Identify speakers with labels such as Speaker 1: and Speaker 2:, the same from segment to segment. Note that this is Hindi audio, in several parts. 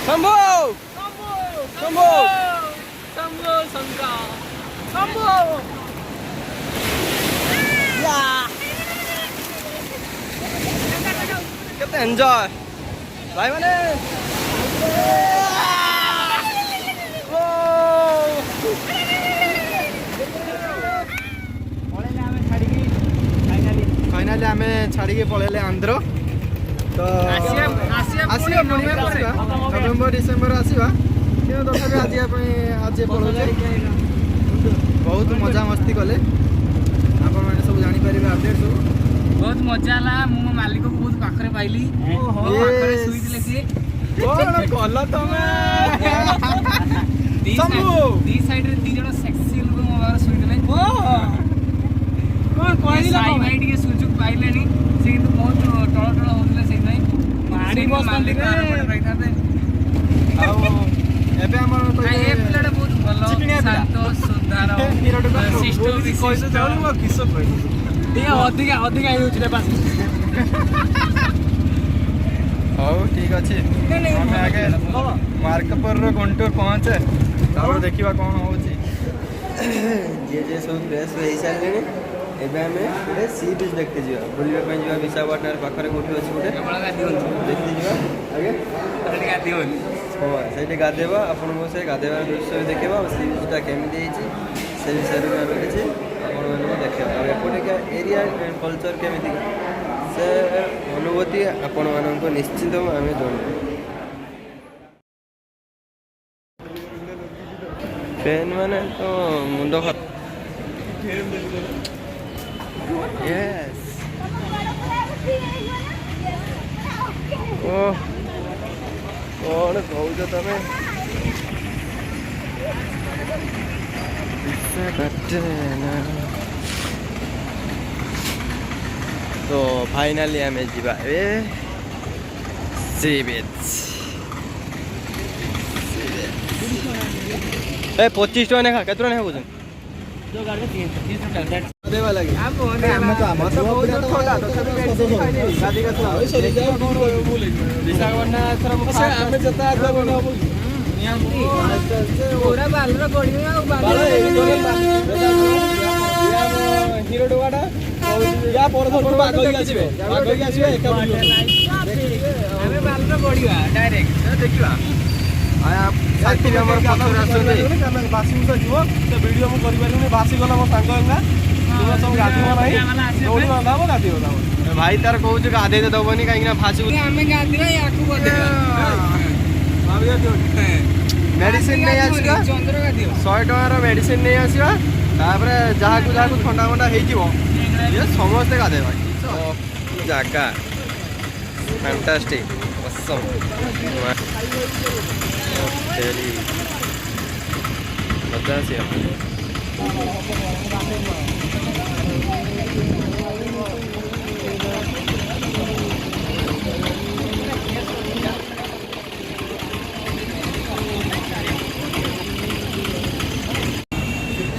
Speaker 1: शंभू शंभू
Speaker 2: शंभू शंकर
Speaker 1: शंभू या केते एंजॉय भाई माने फाइनाली आम छाड़ी पलैले आंध्र तो आसिया नवेम्बर डिसेम्बर आसवा कि तथा आज पलौले बहुत मजा मस्ती कले आप सब जापर अपडेट सब
Speaker 2: बहुत मजा है मो मालिक को बहुत पाखरे पाइली शुईले सी
Speaker 1: कल तुम
Speaker 2: दी साइड रे दी जण सेक्सी लोग मो बारे शुईले कोन कहली साई भाई के सुजुक पाइलेनी से किंतु बहुत टळ टळ होतले से नै मारी मालिक बैठा थे
Speaker 1: आ एबे हमर
Speaker 2: ए प्लेट बहुत भलो शांत सुंदर सिस्टम भी कोइस जाऊ म किस कोइ अधिक अधिक आई होछ रे पास
Speaker 1: हौ ठीक अछि हम आगे मार्कपुर रो कंटूर पहुंचे तापर देखिबा कोन होछि जे सब फ्रेश होई सारले एबे हमें गोटे सी बीच देखते जा बुलवा विशाखापट्टनम पाखे कौटी अच्छे गोटे देखते जा आगे हाँ से गाधेबा आपन से गाधेबार दृश्य भी देखा सी बीचटा केमी से विषय में आम किसी आपण देखा एपटे एरिया कल्चर केमी से अनुभूति आपण मान निश्चित आम जन पेन माने तो मुंड खराब Yes. Oh. कौन कौच तमें तो फाइनाली आम जा सी बीच 25 टका नेखा केत नेखा कौन देवा लगे हिरो डोगाटा या पर डायरेक्ट देखा साथी हमर पथर आसुनी बासी मुसा जीव से वीडियो मु करि पारिनी बासी गला मो सांग अंगा तुम सब गाधीवा नाही दौड़ी बांधा हो गाधी होला भाई तार कहू जे गाधे दे दबनी काई ना फासी
Speaker 2: हमें गाधीरा याकू बदे
Speaker 1: भाबिया जो मेडिसिन नहीं आसीबा
Speaker 2: चंद्र गाधियो
Speaker 1: 100 टका रो मेडिसिन नहीं आसीबा तापरे जहा को ठंडा ठंडा हे जीवो ये समस्त गाधे भाई जाका फैंटास्टिक awesome तेरी मजा से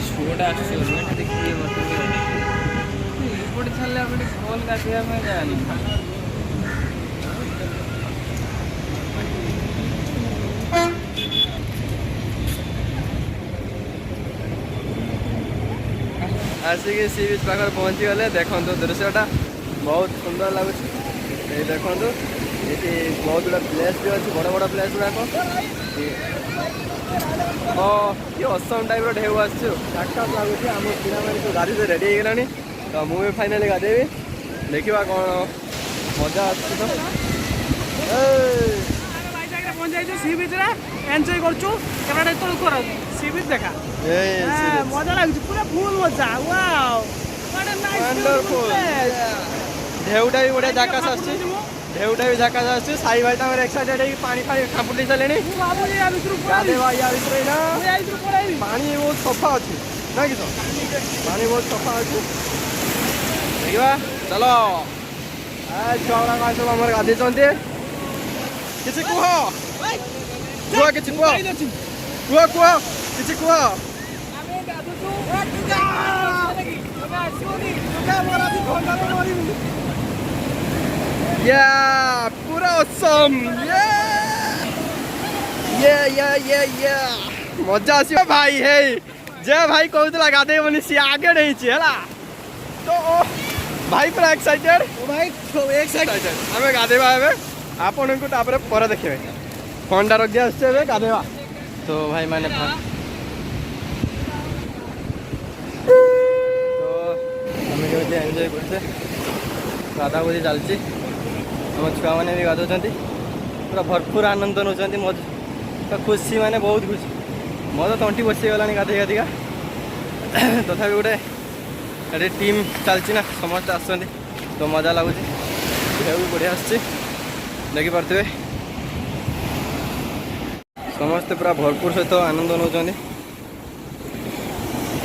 Speaker 2: छोटा देखिए बड़े छल्ले अपने गोल का दिया में जानी
Speaker 1: आसिक सी बीच पाखे पहुँची गले देखो दृश्यटा बहुत सुंदर लगुच देखो ये बहुत गुड़ा प्लेस भी अच्छी बड़ बड़ प्लेस गुड़ाक हाँ ये असम टाइप ढेउ आसटा लगुच आम पिला तो गाड़ी से रेडी हो गलानी तो मुझे फाइनाली गाधेबी देखा कौन मजा आस
Speaker 2: सी बीच एंजॉय करछु कैमरा तो कर सी बीच देखा मजा लागु पूरा फुल मजा wow what a nice
Speaker 1: wonderful ढेउटा भी बढ़िया झाकास आछी ढेउटा भी झाकास आछी साई भाई तामर एक्साइटेड है पानी फानी खापुली चलेनी
Speaker 2: बाबू या भितर
Speaker 1: गाधे भाई या भितर ना
Speaker 2: या भितर पड़ाई
Speaker 1: पानी बहुत सफा अछि ना कि पानी बहुत सफा अछि देखिबा चलो आज छौरा का सब हमर गाधे चंते किसी कुह कुह किसी कुह कुह कुह किसी कुह
Speaker 2: आमे गाधु छु आसीबनी मोरा भी ठंडा तो मरी
Speaker 1: या पूरा ऑसम ये मजा आसियो भाई हे जे भाई कहूला गाधे बनी सी आगे नहीं है तो भाई पूरा एक्साइटेड
Speaker 2: भाई एक्साइटेड
Speaker 1: आम गाधेवा आपण को पर देखिए फंडा रखी आसचे गाधेवा तो भाई मैंने तो आम जो एंजॉय करते गाधा गुधी चलती आम छुआ मैंने भी गाधुंट पूरा भरपूर आनंद नौ मजा खुशी माने बहुत खुशी मजा तंटी बसीगला गाधे गाधिका तथा गोटे ये टीम चलती ना समस्त आस तो मजा लगुच बढ़िया आखिपे समस्ते पूरा भरपूर सहित आनंद नौ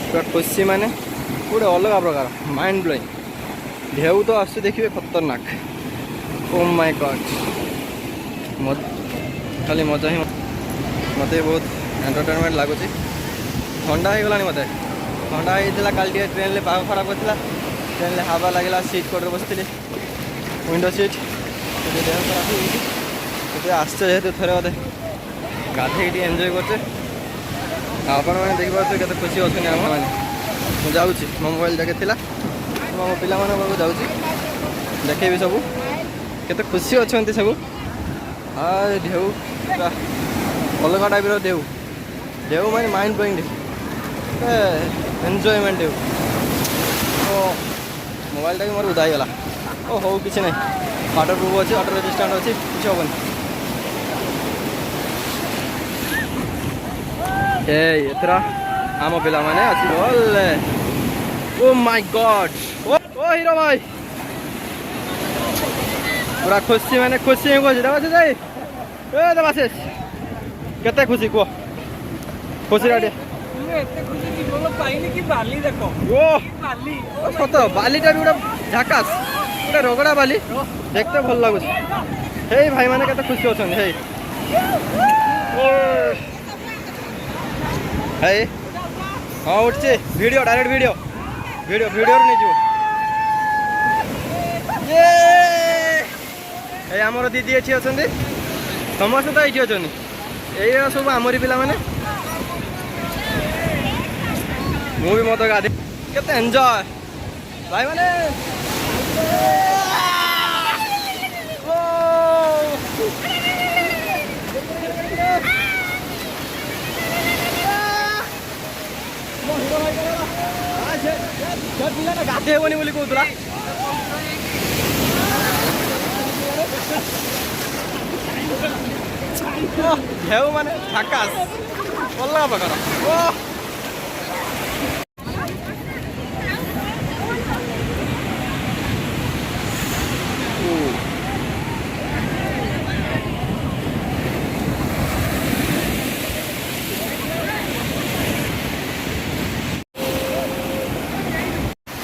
Speaker 1: पूरा खुशी माने गोटे अलग प्रकार माइंड ब्लोइंग ढेउ तो आस देखिए खतरनाक ओ माय गॉड खाली मजा ही मत बहुत एंटरटेनमेंट लगुच ठंडा हो गला मत ठंडा होता काली ट्रेन में पाग खराब होता ट्रेन में हवा लगला सीट कोटे बसती विंडो सीट देह खराब आसचे जेहतु थे मत गाधे एंजॉय करते आपण मैंने देखिए केते खुशी अच्छे आम मैंने जाऊँगी मो मोबाइल जगह थी मो पिला जाऊँगी देखेबी सब केते खुशी अच्छा सब ढेउ अलग टाइप ढेउ ढेउ माने माइंड ब्लोइंग एंजॉयमेंट ढेउ तो मोबाइल टा मोर उदा गला ओ हो कि ना वाटर प्रूफ अच्छे वाटर रेजिस्टेंट अच्छी किसी हेनी एथरा आम पिला माने आसले oh my God oh hero भाई पूरा खुशी माने खुशी खुशी जाई देवाशीष केते खुशी कह खुशी राडे सत बालीटा भी गोटे झाकास गोटे रगड़ा बाली देखते भल लगुच हे भाई मैंने केते खुशी अच्छा हे हाँ उठे video direct video video video नहीं जो ये आमर दीदी ये अच्छा समस्त तो ये अच्छा ये सब आमरी पिला माने मु भी मत गाधे केते एंजॉय भाई माने गाधे हेबनी बोली कहूला ढेउ माने झाकास अलग प्रकार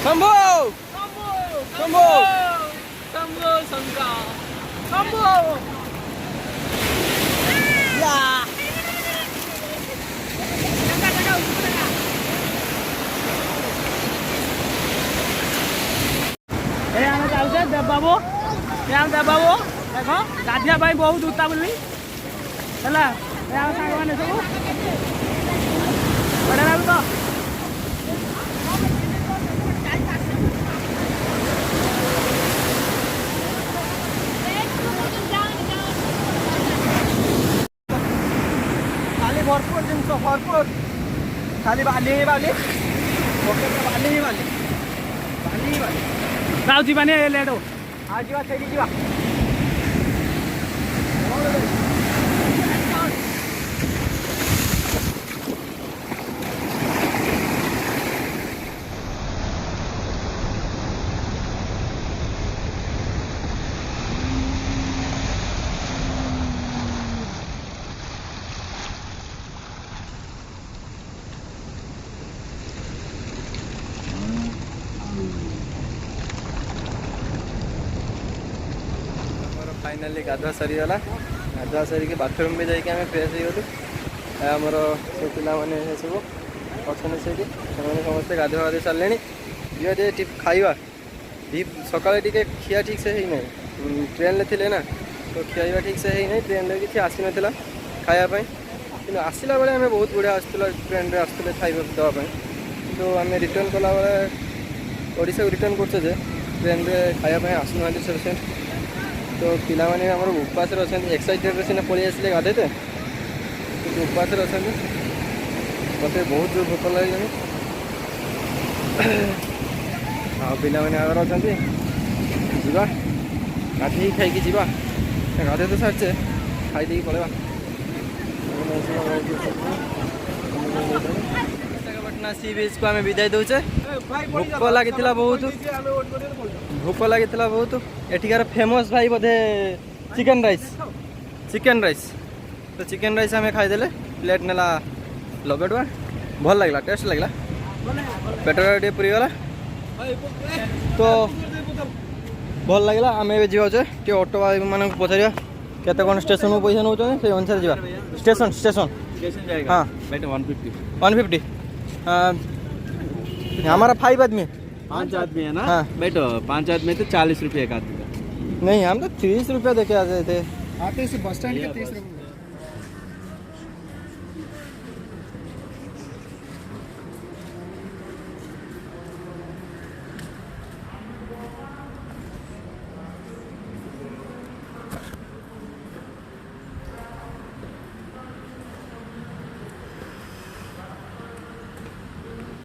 Speaker 1: शंभो शंभो शंभो शंभो या
Speaker 2: देवबाबू देवबाबू देख गाधिया बहुत उता बोली है सांग मैंने सब बढ़िया लागू तो भरपूर जिन भरपूर खाली बाली ही बाली बाली ही बाली बाली ही बाली जाऊँगी माने लेट हो आज जा जा
Speaker 1: फाइनाली गाधुआ सरीगला गाधुआ सरिक बाथरूम भी जाकि आम फ्रेश हो गलु आमर सब पाने सब अच्छा से समस्ते गाधुआ गाधि सारे ये खाइबा सकाले टी खिया ठीक से ही ना ट्रेन थे ना तो खिया ठीक से ही ना ट्रेन किसी आसी ना खायापाई कि आसला बेले आम बहुत बढ़िया आसला ट्रेन रे आसते खाଇବା देवाई कि आम रिटर्न कला बेले ओडिशा को रिटर्न करछे जे ट्रेन रे खायापाई आसुना से तो पिला माने हमर उपास रे अछन एक्साइटेड रे सिना पळि आसले गाधेते कि उपास रे अछन मते बहुत जोर भूख लागलानी आ पिला माने आगर अछंती जीवा गाधी खाई जीवा गाधे तो सारचे खाई देकी पळेबा विशाखापटना सी बीच को आम विदाय दौचे भूक लगी बहुत एठिकार फेमस भाई बोधे चिकन राइस तो चिकन राइस आम खाईदे प्लेट नेला 90 टका भल लगला टेस्ट लगला पेटर टे पूरी गला तो भल लगला आम जाऊे टे ऑटो मान पचार केते कौन स्टेशन को पैसा नौ से अनुसार जा स्टेशन हाँ 150 हमारा 5 आदमी
Speaker 3: 5 आदमी है ना।
Speaker 1: हाँ।
Speaker 3: बैठो 5 आदमी तो 40 रुपये एक आदमी का।
Speaker 1: नहीं हम तो 30 रुपया देके आ गए थे
Speaker 2: आते से बस स्टैंड के 30 रुपये